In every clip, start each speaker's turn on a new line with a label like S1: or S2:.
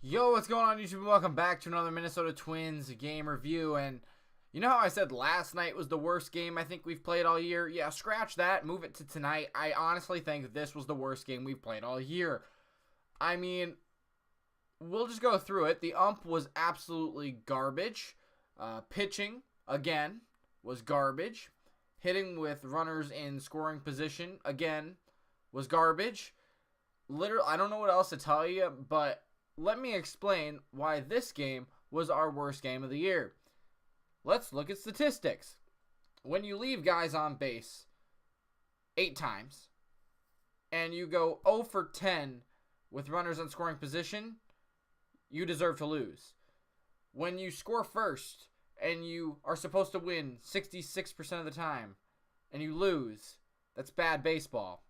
S1: Yo, what's going on YouTube? Welcome back to another Minnesota Twins game review. And you know how I said last night was the worst game I think we've played all year? Yeah, scratch that. Move it to tonight. I honestly think this was the worst game we've played all year. I mean, we'll just go through it. The ump was absolutely garbage. Pitching, again, was garbage. Hitting with runners in scoring position, again, was garbage. Literally, I don't know what else to tell you, but let me explain why this game was our worst game of the year. Let's look at statistics. When you leave guys on base 8 times and you go 0 for 10 with runners in scoring position, you deserve to lose. When you score first and you are supposed to win 66% of the time and you lose, that's bad baseball.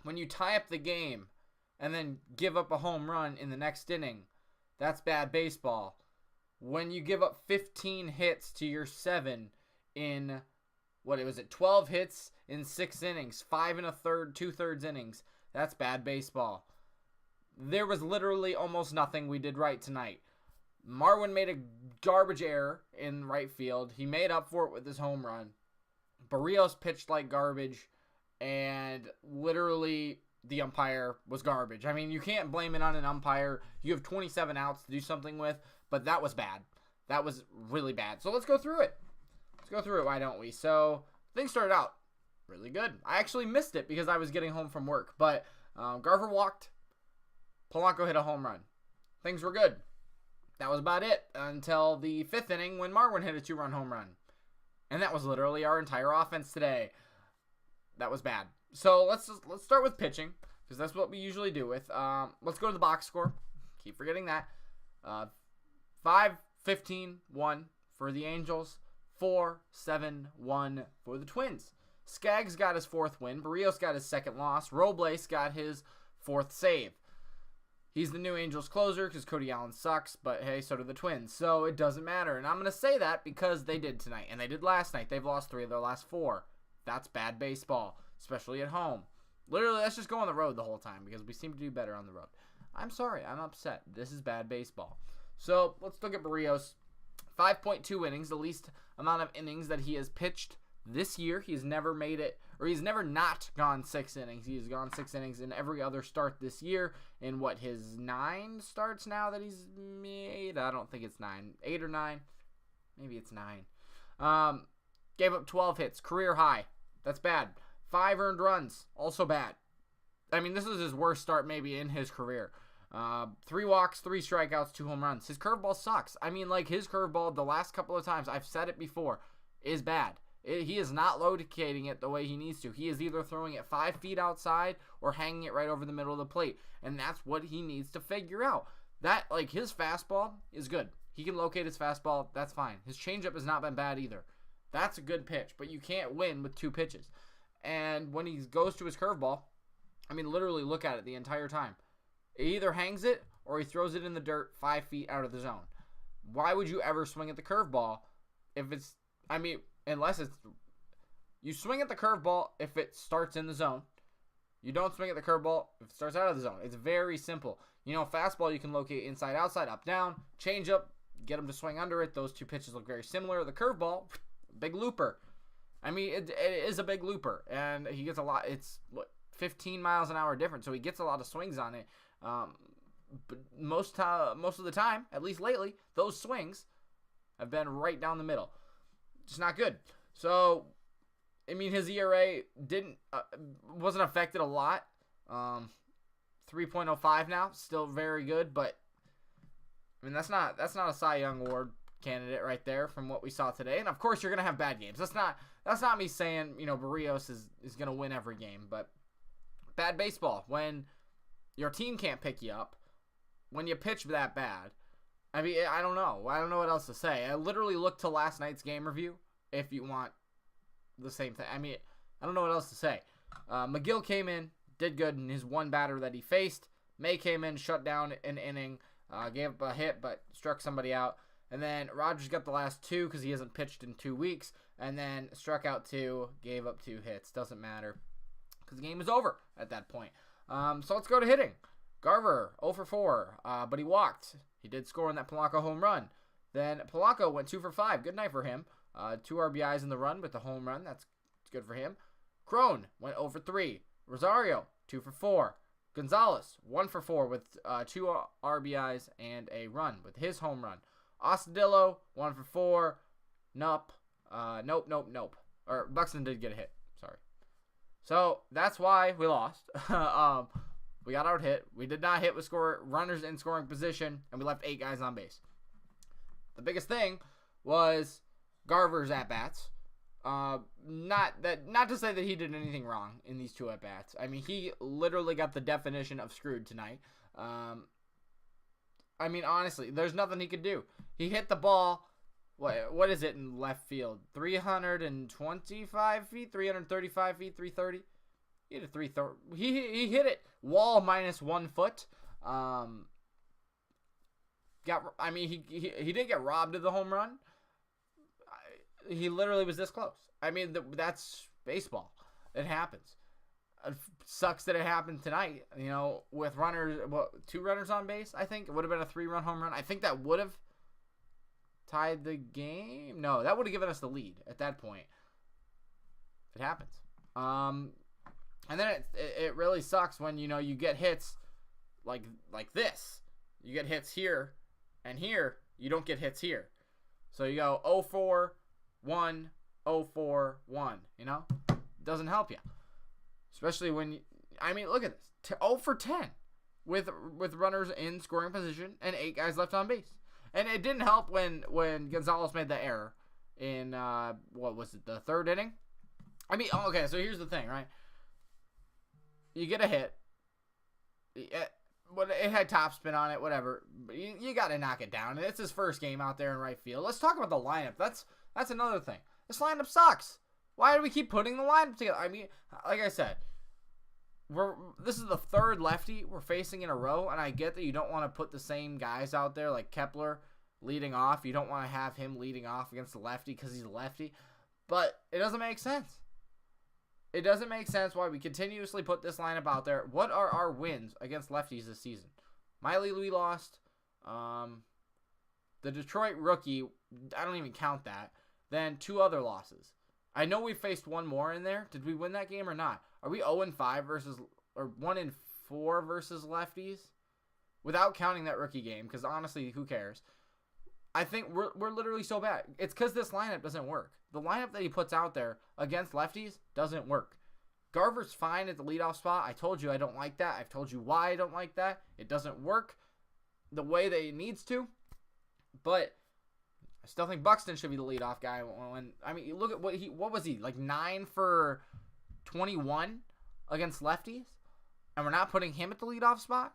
S1: When you tie up the game and then give up a home run in the next inning, that's bad baseball. When you give up 15 hits to your 7 in, 12 hits in 6 innings, 5 1/3, 2/3 innings, that's bad baseball. There was literally almost nothing we did right tonight. Marwin made a garbage error in right field. He made up for it with his home run. Barrios pitched like garbage, and literally the umpire was garbage. I mean, you can't blame it on an umpire. You have 27 outs to do something with, but that was bad. That was really bad. So let's go through it. Why don't we? So things started out really good. I actually missed it because I was getting home from work, but Garver walked. Polanco hit a home run. Things were good. That was about it until the 5th inning when Marwin hit a 2-run home run. And that was literally our entire offense today. That was bad. So let's start with pitching, because that's what we usually do with. Let's go to the box score. Keep forgetting that. 5-15-1 for the Angels. 4-7-1 for the Twins. Skaggs got his 4th win. Barrios got his 2nd loss. Robles got his 4th save. He's the new Angels closer because Cody Allen sucks, but hey, so do the Twins. So it doesn't matter. And I'm going to say that because they did tonight, and they did last night. They've lost 3 of their last 4. That's bad baseball, especially at home. Literally, let's just go on the road the whole time because we seem to do better on the road. I'm sorry. I'm upset. This is bad baseball. So let's look at Barrios. 5.2 innings, the least amount of innings that he has pitched this year. He's never made it, or he's never not gone 6 innings. He's gone 6 innings in every other start this year. In his 9 starts now that he's made? I don't think it's 9. 8 or 9? Maybe it's 9. Gave up 12 hits, career high. That's bad. 5 earned runs, also bad. I mean, this is his worst start maybe in his career. 3 walks, 3 strikeouts, 2 home runs. His curveball sucks. I mean, like, his curveball the last couple of times, I've said it before, is bad. He is not locating it the way he needs to. He is either throwing it 5 feet outside or hanging it right over the middle of the plate. And that's what he needs to figure out. That, like, his fastball is good. He can locate his fastball. That's fine. His changeup has not been bad either. That's a good pitch, but you can't win with 2 pitches. And when he goes to his curveball, I mean, literally look at it the entire time. He either hangs it or he throws it in the dirt 5 feet out of the zone. Why would you ever swing at the curveball if it's, I mean, unless it's, you swing at the curveball if it starts in the zone. You don't swing at the curveball if it starts out of the zone. It's very simple. You know, fastball you can locate inside, outside, up, down. Changeup, get him to swing under it. Those 2 pitches look very similar. The curveball, big looper. I mean, it is a big looper, and he gets a lot. It's 15 miles an hour difference, so he gets a lot of swings on it. But most of the time, at least lately, those swings have been right down the middle. It's not good. So, I mean, his ERA wasn't affected a lot. 3.05 now, still very good, but I mean that's not a Cy Young Award candidate right there from what we saw today. And of course, you're gonna have bad games. That's not me saying, you know, Barrios is gonna win every game, but bad baseball when your team can't pick you up, when you pitch that bad. I mean, I don't know what else to say. I literally looked to last night's game review if you want the same thing. I mean, I don't know what else to say. McGill came in, did good in his 1 batter that he faced. May came in, shut down an inning, gave up a hit, but struck somebody out. And then Rogers got the last 2 because he hasn't pitched in 2 weeks. And then struck out 2, gave up 2 hits. Doesn't matter because the game is over at that point. So let's go to hitting. Garver, 0 for 4, but he walked. He did score in that Polanco home run. Then Polanco went 2 for 5. Good night for him. 2 RBIs in the run with the home run. That's good for him. Crone went 0 for 3. Rosario, 2 for 4. Gonzalez, 1 for 4 with 2 RBIs and a run with his home run. Ostadillo, 1 for 4. Nope. Or Buxton did get a hit. Sorry. So that's why we lost. We got out hit. We did not hit with runners in scoring position, and we left 8 guys on base. The biggest thing was Garver's at-bats. Not to say that he did anything wrong in these 2 at-bats. I mean, he literally got the definition of screwed tonight. I mean, honestly, there's nothing he could do. He hit the ball, what is it in left field? 325 feet, 335 feet, 330? He hit a 330. He hit it wall minus 1 foot. He didn't get robbed of the home run. He literally was this close. I mean, that's baseball. It happens. It sucks that it happened tonight, with 2 runners on base, I think. It would have been a 3-run home run. I think that would have tied the game. No, that would have given us the lead at that point. It happens. And then it really sucks when, you get hits like this. You get hits here, and here, you don't get hits here. So you go 0-4, 1, 0-4, 1, Doesn't help you. Especially when, look at this. 0 for 10 with runners in scoring position and 8 guys left on base. And it didn't help when Gonzalez made the error in, the 3rd inning? Okay, so here's the thing, right? You get a hit. It had topspin on it, whatever. But you got to knock it down. And it's his first game out there in right field. Let's talk about the lineup. That's another thing. This lineup sucks. Why do we keep putting the lineup together? Like I said, this is the 3rd lefty we're facing in a row, and I get that you don't want to put the same guys out there like Kepler leading off. You don't want to have him leading off against the lefty because he's a lefty. But it doesn't make sense. It doesn't make sense why we continuously put this lineup out there. What are our wins against lefties this season? Miley, we lost. The Detroit rookie, I don't even count that. Then 2 other losses. I know we faced 1 more in there. Did we win that game or not? Are we 0-5 versus, or 1-4 versus lefties? Without counting that rookie game, because honestly, who cares? I think we're literally so bad. It's because this lineup doesn't work. The lineup that he puts out there against lefties doesn't work. Garver's fine at the leadoff spot. I told you I don't like that. I've told you why I don't like that. It doesn't work the way that it needs to. But I still think Buxton should be the leadoff guy. You look at what was he? Like 9 for 21 against lefties? And we're not putting him at the leadoff spot?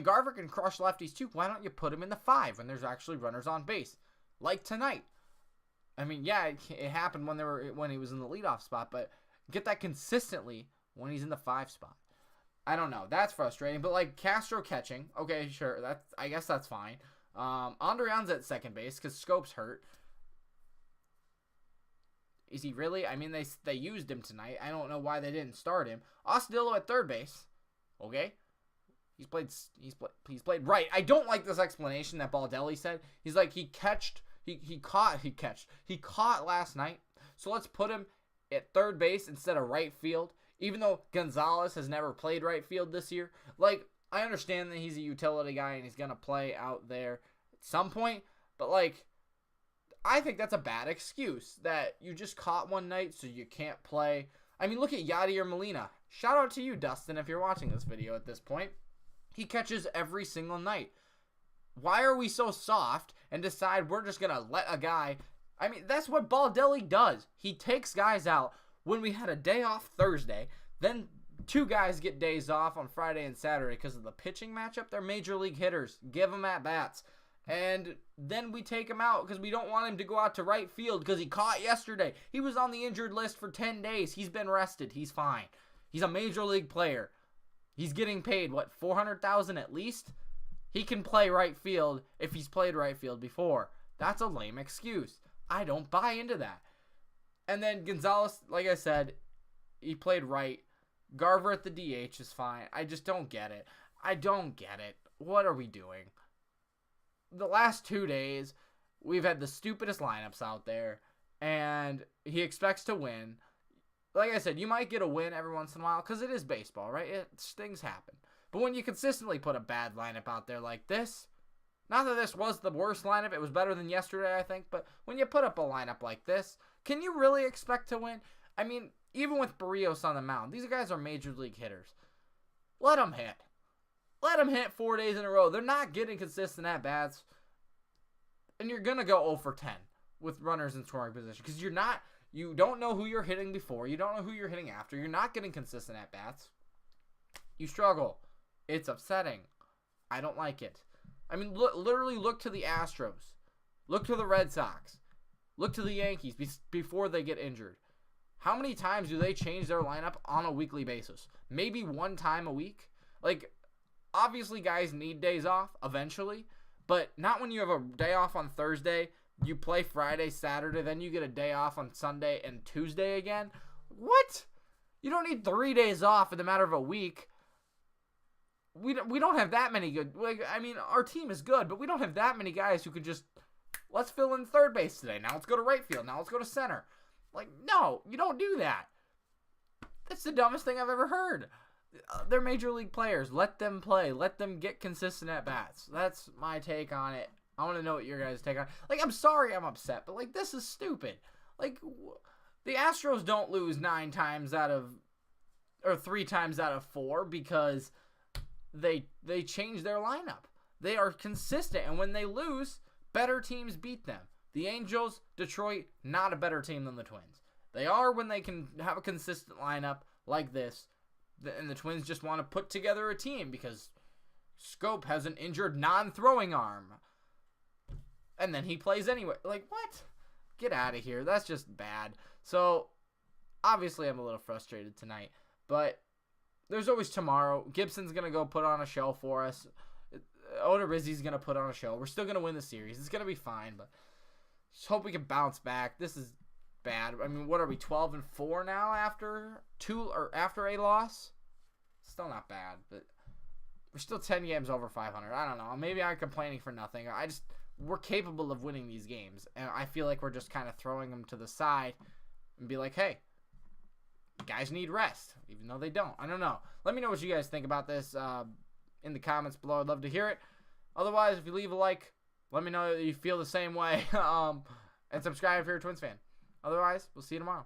S1: Garver can crush lefties too. Why don't you put him in the 5 when there's actually runners on base? Like tonight. It happened when he was in the leadoff spot, but get that consistently when he's in the 5 spot. I don't know. That's frustrating. But Castro catching, okay, sure. I guess that's fine. Andrian's at second base because Scope's hurt. Is he really? They used him tonight. I don't know why they didn't start him. Ostadillo at third base. Okay. He's played right. I don't like this explanation that Baldelli said. He's like he caught last night. So let's put him at third base instead of right field. Even though Gonzalez has never played right field this year. I understand that he's a utility guy and he's gonna play out there at some point, but I think that's a bad excuse that you just caught one night so you can't play. Look at Yadier Molina. Shout out to you, Dustin, if you're watching this video at this point. He catches every single night. Why are we so soft and decide we're just going to let a guy... that's what Baldelli does. He takes guys out when we had a day off Thursday. Then 2 guys get days off on Friday and Saturday because of the pitching matchup. They're major league hitters. Give them at-bats. And then we take him out because we don't want him to go out to right field because he caught yesterday. He was on the injured list for 10 days. He's been rested. He's fine. He's a major league player. He's getting paid, $400,000 at least? He can play right field if he's played right field before. That's a lame excuse. I don't buy into that. And then Gonzalez, like I said, he played right. Garver at the DH is fine. I just don't get it. I don't get it. What are we doing? The last 2 days, we've had the stupidest lineups out there, and he expects to win. Like I said, you might get a win every once in a while, because it is baseball, right? Things happen. But when you consistently put a bad lineup out there like this, not that this was the worst lineup, it was better than yesterday, I think, but when you put up a lineup like this, can you really expect to win? I mean, even with Barrios on the mound, these guys are major league hitters. Let them hit. Let them hit 4 days in a row. They're not getting consistent at-bats, and you're going to go 0 for 10 with runners in scoring position, because you don't know who you're hitting before, you don't know who you're hitting after, you're not getting consistent at-bats. You struggle. It's upsetting. I don't like it. I mean, literally look to the Astros. Look to the Red Sox. Look to the Yankees before they get injured. How many times do they change their lineup on a weekly basis? Maybe one time a week? Like, obviously guys need days off eventually, but not when you have a day off on Thursday, you play Friday, Saturday, then you get a day off on Sunday and Tuesday again. What? You don't need 3 days off in the matter of a week. We don't have that many good, I mean, our team is good, but we don't have that many guys who could just, let's fill in third base today, now let's go to right field, now let's go to center. Like, no, you don't do that. That's the dumbest thing I've ever heard. They're major league players. Let them play. Let them get consistent at-bats. That's my take on it. I want to know what your guys' take on it. Like, I'm sorry I'm upset, but, like, this is stupid. Like, the Astros don't lose 3 times out of 4 because they change their lineup. They are consistent, and when they lose, better teams beat them. The Angels, Detroit, not a better team than the Twins. They are when they can have a consistent lineup like this, and the Twins just want to put together a team because Scope has an injured non-throwing arm. And then he plays anyway. Like, what? Get out of here. That's just bad. So, obviously I'm a little frustrated tonight, but there's always tomorrow. Gibson's going to go put on a show for us. Odorizzi's going to put on a show. We're still going to win the series. It's going to be fine, but just hope we can bounce back. This is bad. I mean, what are we, 12-4 now after a loss? Still not bad, but we're still 10 games over 500. I don't know. Maybe I'm complaining for nothing. We're capable of winning these games, and I feel like we're just kind of throwing them to the side and be like, hey, guys need rest, even though they don't. I don't know. Let me know what you guys think about this in the comments below. I'd love to hear it. Otherwise, if you leave a like, let me know that you feel the same way. And subscribe if you're a Twins fan. Otherwise, we'll see you tomorrow.